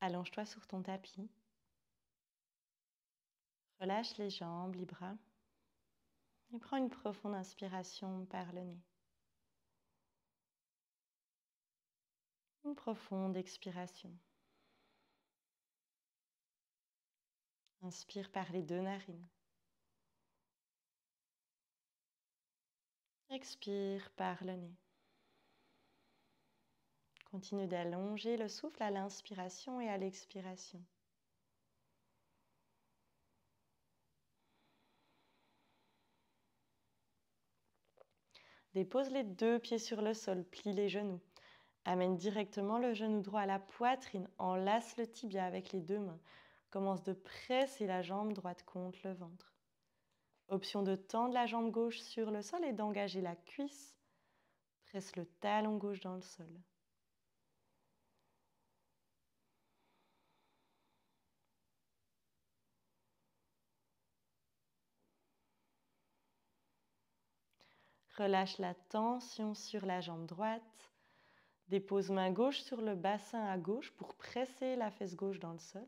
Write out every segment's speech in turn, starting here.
Allonge-toi sur ton tapis. Relâche les jambes, les bras. Et prends une profonde inspiration par le nez. Une profonde expiration. Inspire par les deux narines. Expire par le nez. Continue d'allonger le souffle à l'inspiration et à l'expiration. Dépose les deux pieds sur le sol, plie les genoux. Amène directement le genou droit à la poitrine, enlace le tibia avec les deux mains. Commence de presser la jambe droite contre le ventre. Option de tendre la jambe gauche sur le sol et d'engager la cuisse. Presse le talon gauche dans le sol. Relâche la tension sur la jambe droite. Dépose main gauche sur le bassin à gauche pour presser la fesse gauche dans le sol.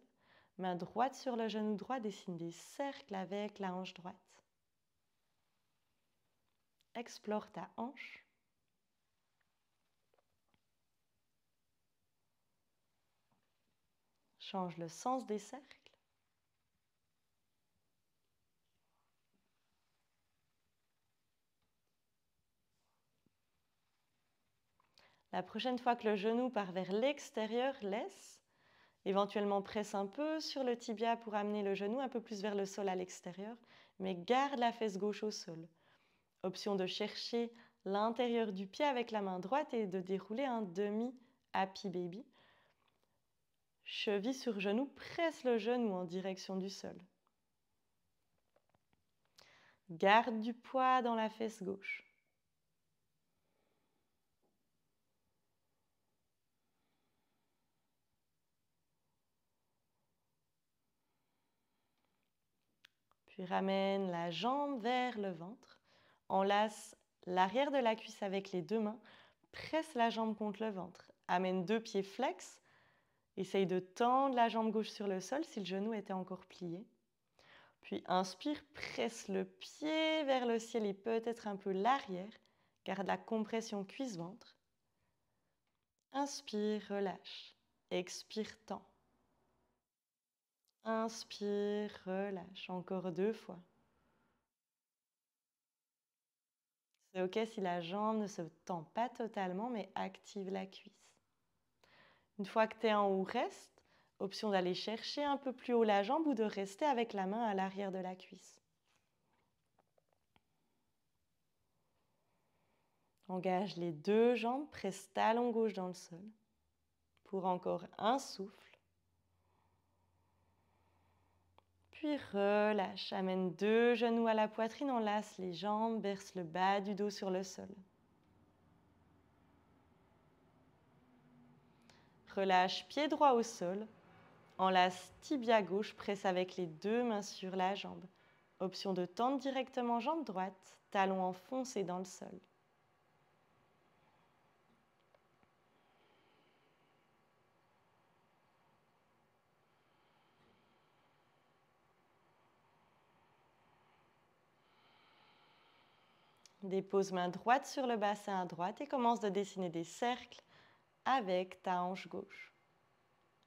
Main droite sur le genou droit, dessine des cercles avec la hanche droite. Explore ta hanche. Change le sens des cercles. La prochaine fois que le genou part vers l'extérieur, laisse. Éventuellement presse un peu sur le tibia pour amener le genou un peu plus vers le sol à l'extérieur, mais garde la fesse gauche au sol. Option de chercher l'intérieur du pied avec la main droite et de dérouler un demi-happy baby. Cheville sur genou, presse le genou en direction du sol. Garde du poids dans la fesse gauche. Puis ramène la jambe vers le ventre. Enlace l'arrière de la cuisse avec les deux mains. Presse la jambe contre le ventre. Amène deux pieds flex. Essaye de tendre la jambe gauche sur le sol si le genou était encore plié. Puis inspire, presse le pied vers le ciel et peut-être un peu l'arrière. Garde la compression cuisse-ventre. Inspire, relâche. Expire, tend. Inspire, relâche. Encore 2 fois. C'est OK si la jambe ne se tend pas totalement, mais active la cuisse. Une fois que tu es en haut, reste. Option d'aller chercher un peu plus haut la jambe ou de rester avec la main à l'arrière de la cuisse. Engage les deux jambes, presse talon gauche dans le sol. Pour encore un souffle. Puis relâche, amène deux genoux à la poitrine, enlace les jambes, verse le bas du dos sur le sol. Relâche pied droit au sol, enlace tibia gauche, presse avec les deux mains sur la jambe. Option de tendre directement jambe droite, talon enfoncé dans le sol. Dépose main droite sur le bassin à droite et commence de dessiner des cercles avec ta hanche gauche.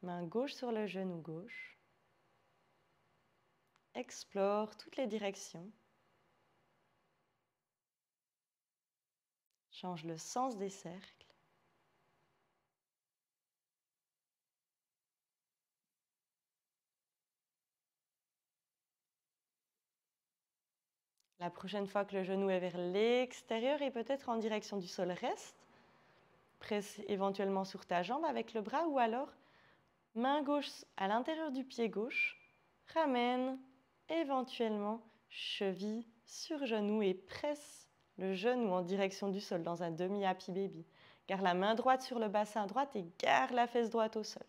Main gauche sur le genou gauche. Explore toutes les directions. Change le sens des cercles. La prochaine fois que le genou est vers l'extérieur et peut-être en direction du sol, reste. Presse éventuellement sur ta jambe avec le bras ou alors main gauche à l'intérieur du pied gauche. Ramène éventuellement cheville sur genou et presse le genou en direction du sol dans un demi-happy baby. Garde la main droite sur le bassin droite et garde la fesse droite au sol.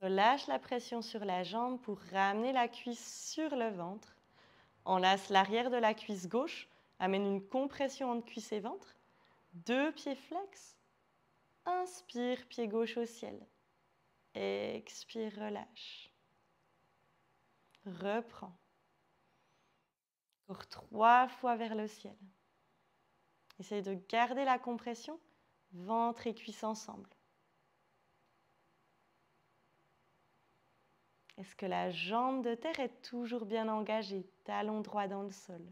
Relâche la pression sur la jambe pour ramener la cuisse sur le ventre. Enlace l'arrière de la cuisse gauche. Amène une compression entre cuisse et ventre. 2 pieds flex. Inspire, pied gauche au ciel. Expire, relâche. Reprends. Encore 3 fois vers le ciel. Essaye de garder la compression, ventre et cuisse ensemble. Est-ce que la jambe de terre est toujours bien engagée, talon droit dans le sol?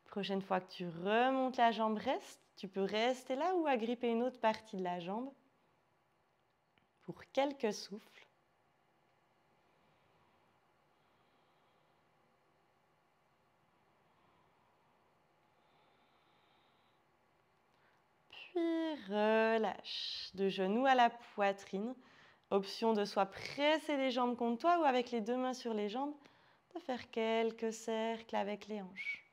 Prochaine fois que tu remontes la jambe, reste. Tu peux rester là ou agripper une autre partie de la jambe pour quelques souffles. Puis relâche. De genoux à la poitrine. Option de soit presser les jambes contre toi ou avec les 2 mains sur les jambes, de faire quelques cercles avec les hanches.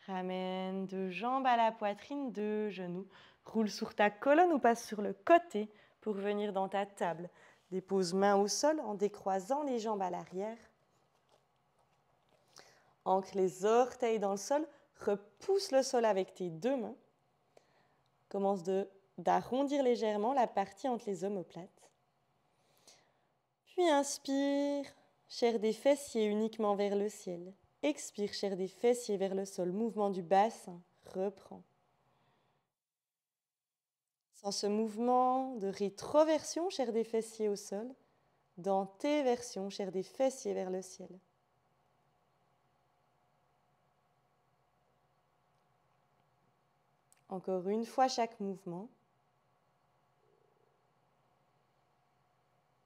Ramène 2 jambes à la poitrine, 2 genoux. Roule sur ta colonne ou passe sur le côté pour venir dans ta table. Dépose main au sol en décroisant les jambes à l'arrière. Ancre les orteils dans le sol. Repousse le sol avec tes 2 mains. Commence d'arrondir légèrement la partie entre les omoplates. Puis inspire, chair des fessiers uniquement vers le ciel. Expire, chair des fessiers vers le sol. Mouvement du bassin. Reprends. Sans ce mouvement de rétroversion, chair des fessiers au sol, d'antéversion, chair des fessiers vers le ciel. Encore une fois chaque mouvement.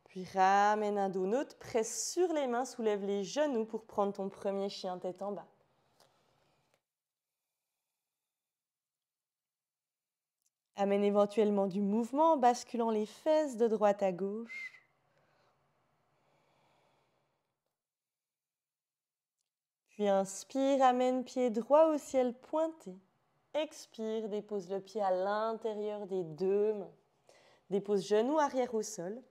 Puis ramène un dos neutre, presse sur les mains, soulève les genoux pour prendre ton premier chien tête en bas. Amène éventuellement du mouvement en basculant les fesses de droite à gauche. Puis inspire, amène pied droit au ciel pointé. Expire, dépose le pied à l'intérieur des 2 mains. Dépose genou arrière au sol.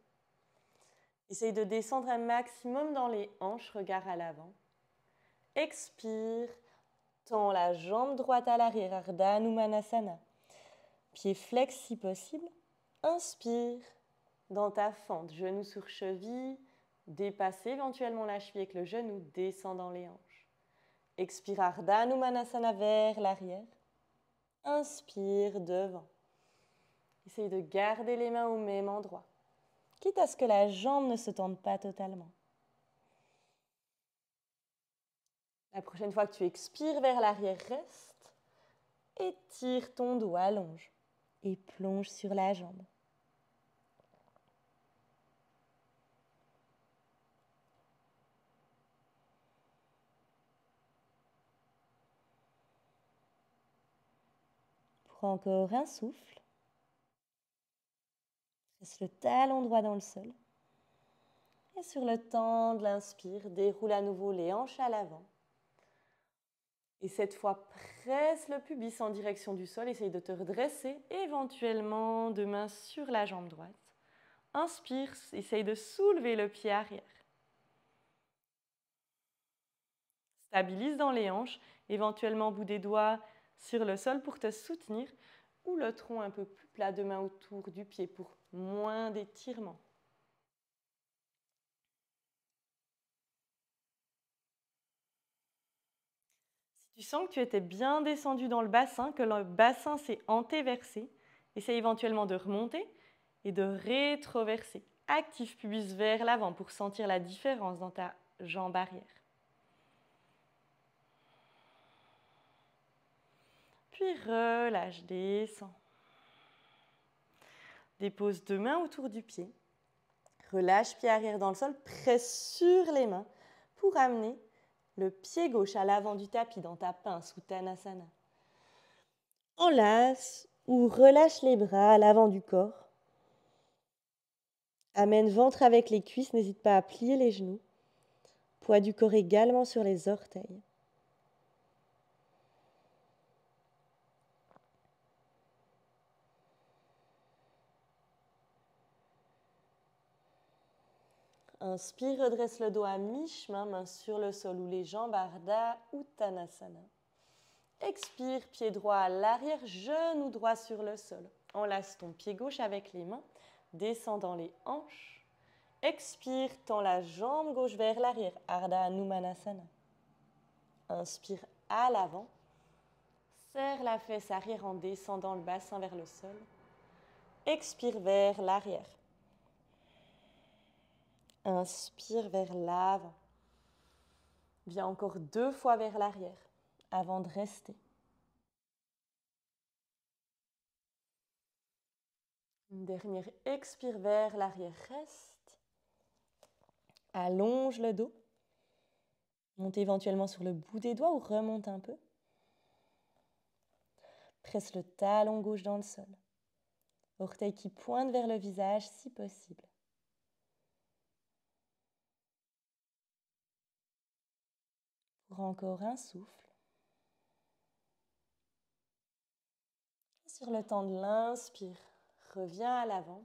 Essaye de descendre un maximum dans les hanches, regard à l'avant. Expire, tends la jambe droite à l'arrière, Ardha Hanumanasana. Pied flex si possible. Inspire, dans ta fente, genou sur cheville, dépasse éventuellement la cheville avec le genou, descend dans les hanches. Expire, Ardha Hanumanasana vers l'arrière. Inspire, devant. Essaye de garder les mains au même endroit, quitte à ce que la jambe ne se tende pas totalement. La prochaine fois que tu expires vers l'arrière, reste. Étire ton dos, allonge et plonge sur la jambe. Prends encore un souffle. Presse le talon droit dans le sol. Et sur le temps de l'inspire, déroule à nouveau les hanches à l'avant. Et cette fois, presse le pubis en direction du sol. Essaye de te redresser, éventuellement 2 mains sur la jambe droite. Inspire, essaye de soulever le pied arrière. Stabilise dans les hanches, éventuellement bout des doigts sur le sol pour te soutenir ou le tronc un peu plus plat, 2 mains autour du pied pour moins d'étirement. Si tu sens que tu étais bien descendu dans le bassin, que le bassin s'est antéversé, essaye éventuellement de remonter et de rétroverser. Active pubis vers l'avant pour sentir la différence dans ta jambe arrière. Puis relâche, descends. Dépose 2 mains autour du pied. Relâche pied arrière dans le sol, presse sur les mains pour amener le pied gauche à l'avant du tapis dans ta pince ou Uttanasana. Enlace ou relâche les bras à l'avant du corps. Amène ventre avec les cuisses, n'hésite pas à plier les genoux. Poids du corps également sur les orteils. Inspire, redresse le dos à mi-chemin, main sur le sol ou les jambes, Ardha Uttanasana. Expire, pied droit à l'arrière, genou droit sur le sol. Enlace ton pied gauche avec les mains, descends dans les hanches. Expire, tends la jambe gauche vers l'arrière, Ardha Hanumanasana. Inspire à l'avant, serre la fesse arrière en descendant le bassin vers le sol. Expire vers l'arrière. Inspire vers l'avant. Viens encore 2 fois vers l'arrière avant de rester. Une dernière expire vers l'arrière, reste. Allonge le dos. Monte éventuellement sur le bout des doigts ou remonte un peu. Presse le talon gauche dans le sol. Orteils qui pointent vers le visage si possible. Pour encore un souffle. Sur le temps de l'inspire, reviens à l'avant.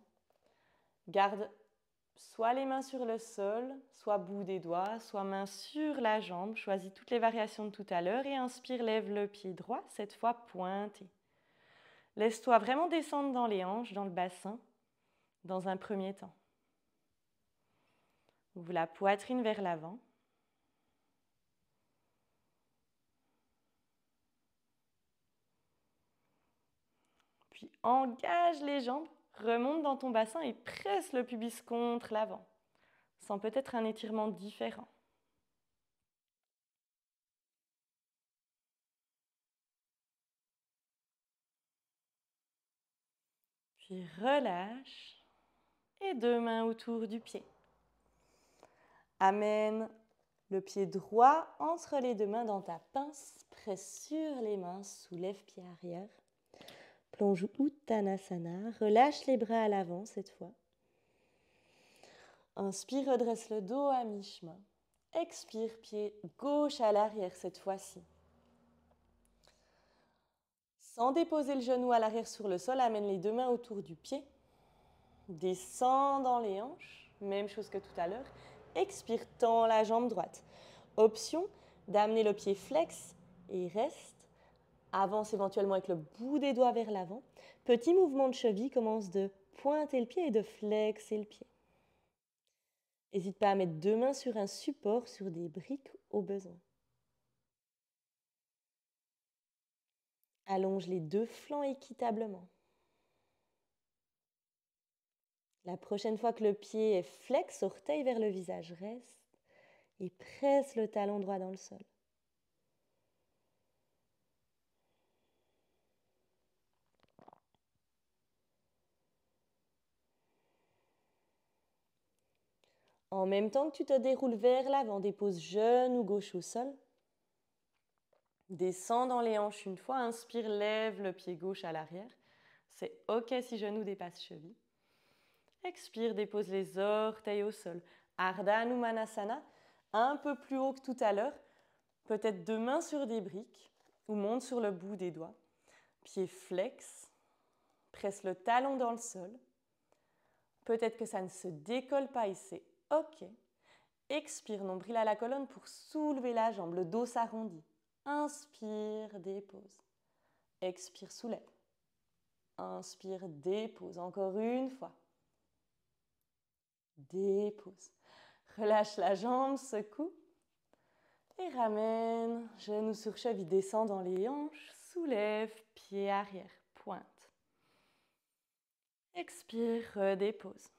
Garde soit les mains sur le sol, soit bout des doigts, soit main sur la jambe. Choisis toutes les variations de tout à l'heure et inspire, lève le pied droit, cette fois pointé. Laisse-toi vraiment descendre dans les hanches, dans le bassin, dans un premier temps. Ouvre la poitrine vers l'avant. Puis engage les jambes, remonte dans ton bassin et presse le pubis contre l'avant. Sens peut-être un étirement différent. Puis relâche et 2 mains autour du pied. Amène le pied droit entre les 2 mains dans ta pince. Presse sur les mains, soulève pied arrière. Plonge Uttanasana. Relâche les bras à l'avant cette fois. Inspire, redresse le dos à mi-chemin. Expire, pied gauche à l'arrière cette fois-ci. Sans déposer le genou à l'arrière sur le sol, amène les 2 mains autour du pied. Descends dans les hanches, même chose que tout à l'heure. Expire, tends la jambe droite. Option d'amener le pied flex et reste. Avance éventuellement avec le bout des doigts vers l'avant. Petit mouvement de cheville, commence de pointer le pied et de flexer le pied. N'hésite pas à mettre 2 mains sur un support, sur des briques au besoin. Allonge les 2 flancs équitablement. La prochaine fois que le pied est flex, orteil vers le visage, reste et presse le talon droit dans le sol. En même temps que tu te déroules vers l'avant, dépose genou gauche au sol. Descends dans les hanches une fois, inspire, lève le pied gauche à l'arrière. C'est OK si genou dépasse cheville. Expire, dépose les orteils au sol. Ardha Hanumanasana, un peu plus haut que tout à l'heure. Peut-être 2 mains sur des briques ou monte sur le bout des doigts. Pied flex, presse le talon dans le sol. Peut-être que ça ne se décolle pas et c'est OK. Expire, nombril à la colonne pour soulever la jambe, le dos s'arrondit. Inspire, dépose. Expire, soulève. Inspire, dépose. Encore une fois. Dépose. Relâche la jambe, secoue. Et ramène. Genou sur cheville, descend dans les hanches. Soulève, pied arrière, pointe. Expire, redépose.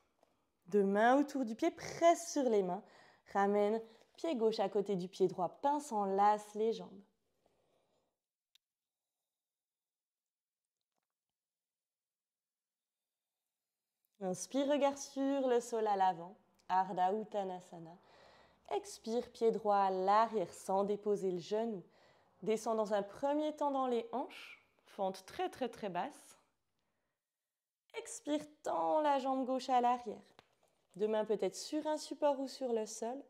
2 mains autour du pied, presse sur les mains. Ramène, pied gauche à côté du pied droit, pince, enlace les jambes. Inspire, regard sur le sol à l'avant, Ardha Uttanasana. Expire, pied droit à l'arrière sans déposer le genou. Descends dans un premier temps dans les hanches, fente très très très basse. Expire, tends la jambe gauche à l'arrière. Deux mains peut-être sur un support ou sur le sol.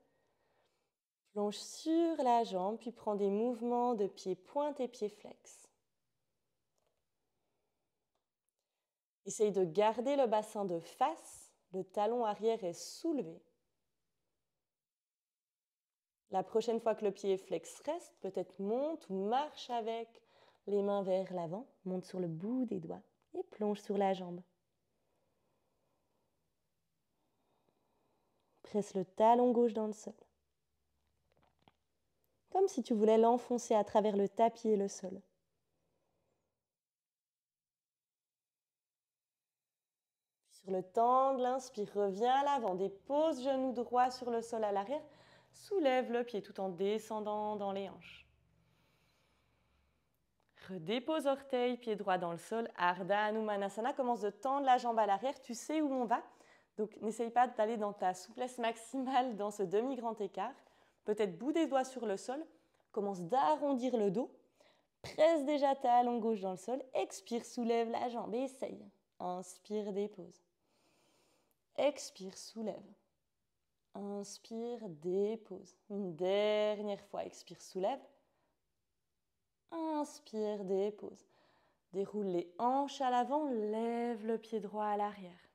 Plonge sur la jambe, puis prends des mouvements de pieds pointe et pieds flex. Essaye de garder le bassin de face, le talon arrière est soulevé. La prochaine fois que le pied est flex, reste, peut-être monte ou marche avec les mains vers l'avant, monte sur le bout des doigts et plonge sur la jambe. Presse le talon gauche dans le sol. Comme si tu voulais l'enfoncer à travers le tapis et le sol. Sur le temps de l'inspire, reviens à l'avant, dépose genou droit sur le sol à l'arrière, soulève le pied tout en descendant dans les hanches. Redépose orteil, pied droit dans le sol, Ardha Hanumanasana, commence de tendre la jambe à l'arrière, tu sais où on va, donc n'essaye pas d'aller dans ta souplesse maximale dans ce demi-grand écart, peut-être bout des doigts sur le sol, commence d'arrondir le dos, presse déjà ta talon gauche dans le sol, expire, soulève la jambe et essaye. Inspire, dépose. Expire, soulève. Inspire, dépose. Une dernière fois, expire, soulève. Inspire, dépose. Déroule les hanches à l'avant, lève le pied droit à l'arrière.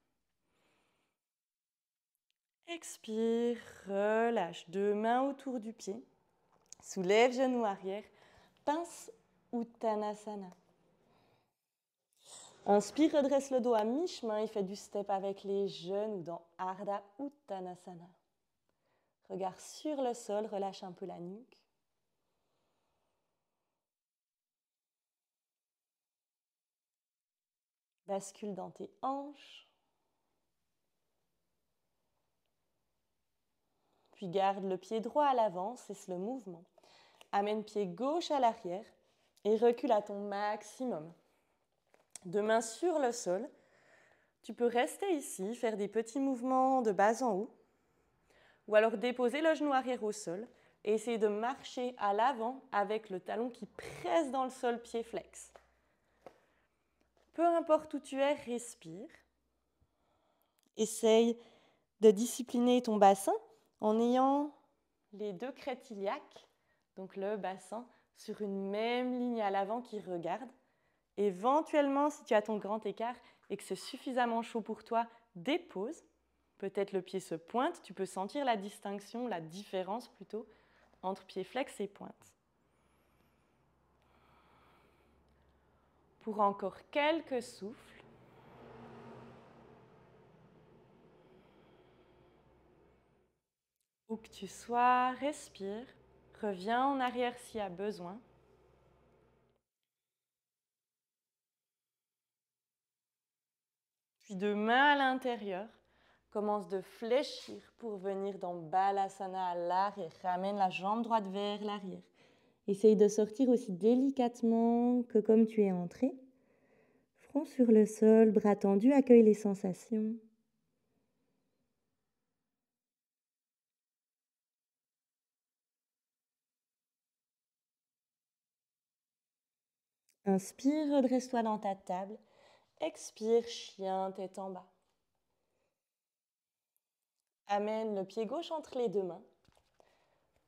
Expire, relâche. Deux mains autour du pied. Soulève genou arrière. Pince Uttanasana. Inspire, redresse le dos à mi-chemin et fais du step avec les genoux dans Ardha Uttanasana. Regard sur le sol, relâche un peu la nuque. Bascule dans tes hanches. Puis garde le pied droit à l'avant, cesse le mouvement. Amène pied gauche à l'arrière et recule à ton maximum. Deux mains sur le sol. Tu peux rester ici, faire des petits mouvements de bas en haut. Ou alors déposer le genou arrière au sol et essayer de marcher à l'avant avec le talon qui presse dans le sol, pied flex. Peu importe où tu es, respire. Essaye de discipliner ton bassin en ayant les deux crêtes iliaques, donc le bassin, sur une même ligne à l'avant qui regarde. Éventuellement, si tu as ton grand écart et que c'est suffisamment chaud pour toi, dépose. Peut-être le pied se pointe, tu peux sentir la distinction, la différence plutôt, entre pied flex et pointe. Pour encore quelques souffles. Où que tu sois, respire. Reviens en arrière s'il y a besoin. Puis de main à l'intérieur, commence de fléchir pour venir dans Balasana à l'arrière. Ramène la jambe droite vers l'arrière. Essaye de sortir aussi délicatement que comme tu es entré. Front sur le sol, bras tendus, accueille les sensations. Inspire, redresse-toi dans ta table. Expire, chien, tête en bas. Amène le pied gauche entre les deux mains.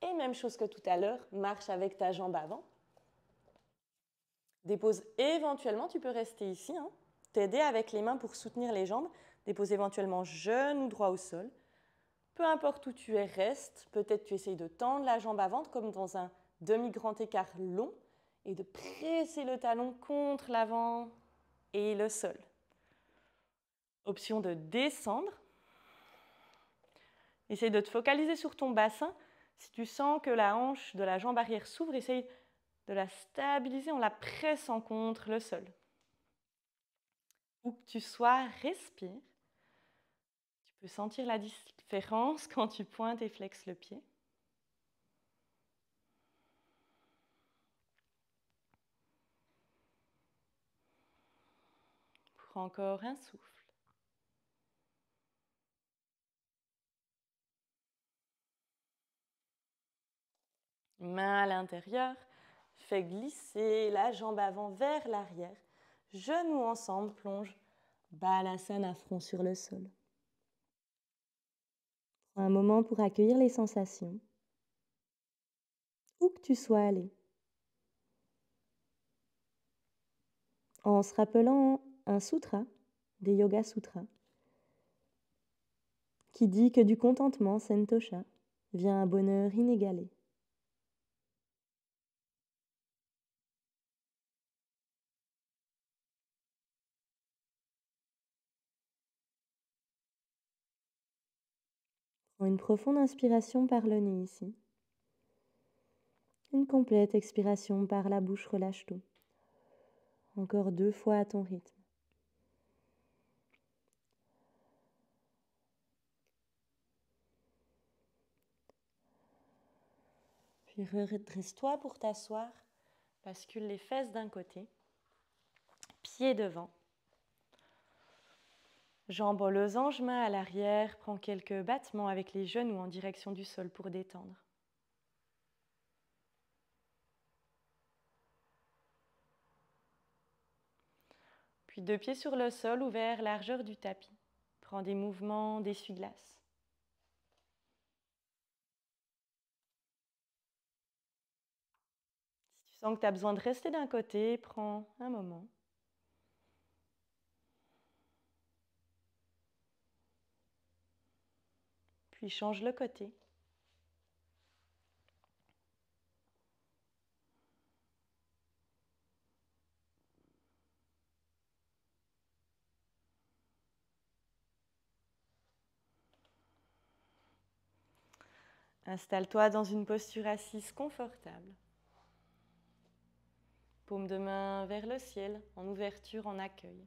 Et même chose que tout à l'heure, marche avec ta jambe avant. Dépose éventuellement, tu peux rester ici, t'aider avec les mains pour soutenir les jambes. Dépose éventuellement genou droit au sol. Peu importe où tu es, reste. Peut-être tu essayes de tendre la jambe avant comme dans un demi-grand écart long et de presser le talon contre l'avant et le sol. Option de descendre. Essaye de te focaliser sur ton bassin. Si tu sens que la hanche de la jambe arrière s'ouvre, essaye de la stabiliser en la pressant contre le sol. Où que tu sois, respire. Tu peux sentir la différence quand tu pointes et flexes le pied. Pour encore un souffle. Main à l'intérieur, fais glisser la jambe avant vers l'arrière. Genoux ensemble, plonge. Balasana, front sur le sol. Un moment pour accueillir les sensations, où que tu sois allé, en se rappelant un sutra, des Yoga Sutras, qui dit que du contentement, santosha, vient un bonheur inégalé. Prends une profonde inspiration par le nez ici. Une complète expiration par la bouche, relâche tout. Encore 2 fois à ton rythme. Puis redresse-toi pour t'asseoir. Bascule les fesses d'un côté, pieds devant. Jambes en losange, mains à l'arrière. Prends quelques battements avec les genoux en direction du sol pour détendre. Puis 2 pieds sur le sol, ouverts, largeur du tapis. Prends des mouvements d'essuie-glace. Si tu sens que tu as besoin de rester d'un côté, prends un moment. Puis change le côté. Installe-toi dans une posture assise confortable. Paume de main vers le ciel, en ouverture, en accueil.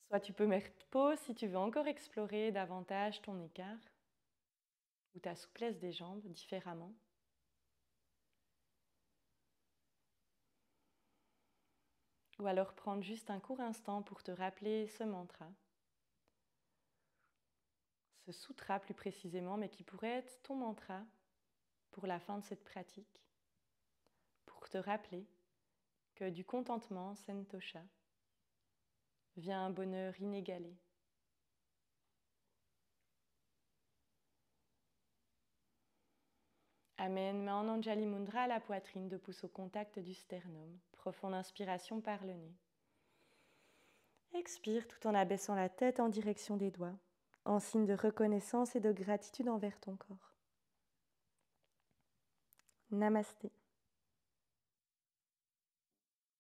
Soit tu peux mettre pause si tu veux encore explorer davantage ton écart ou ta souplesse des jambes différemment. Ou alors prendre juste un court instant pour te rappeler ce mantra, ce sutra plus précisément, mais qui pourrait être ton mantra pour la fin de cette pratique, pour te rappeler que du contentement, santosha, vient un bonheur inégalé. Amen. Main en Anjali Mudra à la poitrine, 2 pouces au contact du sternum. Profonde inspiration par le nez. Expire tout en abaissant la tête en direction des doigts, en signe de reconnaissance et de gratitude envers ton corps. Namasté.